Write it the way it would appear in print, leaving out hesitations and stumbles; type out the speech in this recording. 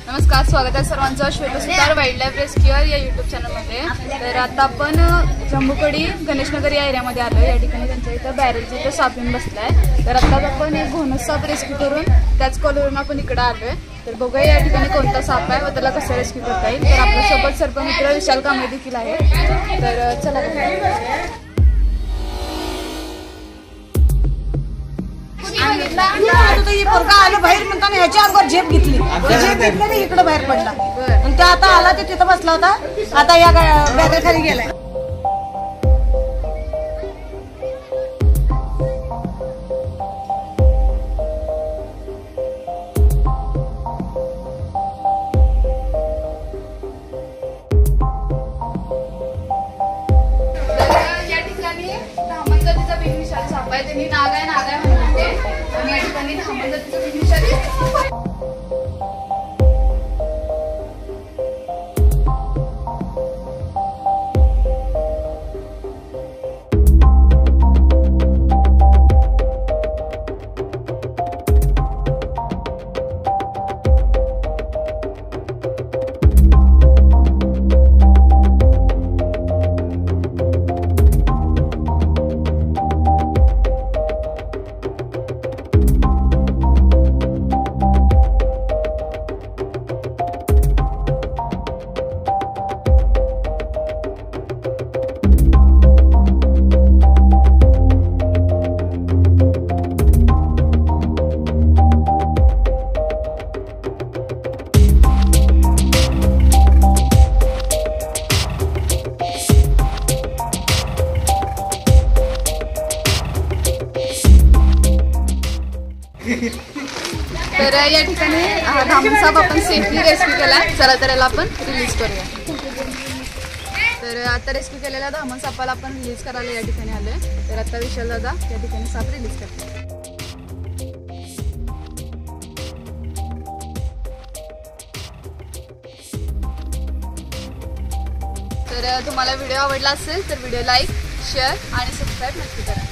नमस्कार, स्वागत आहे सर्वांचं श्वेता सुतार वाईल्ड लाईफ रेस्क्यूअर या यूट्यूब चॅनलमध्ये। तर आता आपण जम्बूकडी गणेशनगर या एरियामध्ये आलो। या ठिकाणी त्यांच्या इथं बॅरेलच्या इथं साप येऊन बसलाय। तर आता आपण एक घोणस साप रेस्क्यू करून त्याच कॉलवरून आपण इकडे आलोय। तर बघूया या ठिकाणी कोणता साप आहे व त्याला कसं रेस्क्यू करता येईल। तर आपल्या सोबत सर्पमित्र विशाल कांबळे देखील आहे। तर चला आलं बाहेर म्हणताना ह्याच्या अगोदर झेप घेतली इकडे बाहेर पडला आणि त्या आता आला ते तिथं बसला होता। आता या बॅगेखाली गेलाय। या ठिकाणी धामण जातीचा बिनविषारी साप आहे। त्यांनी नाग आहे म्हणते आणि या ठिकाणी धामण जातीचा बिनविषारी तर या ठिकाणी हा धामण साप आपण सेफली रेस्क्यू केला। चला तर याला आपण रिलीज करूया। तर आता रेस्क्यू केलेल्या धामण सापाला आपण रिलीज करायला या ठिकाणी आलोय। तर आता विशाल दादा या ठिकाणी साप रिलीज करतात। तर तुम्हाला व्हिडिओ आवडला असेल तर व्हिडिओ लाईक, शेअर आणि सबस्क्राईब नक्की करा।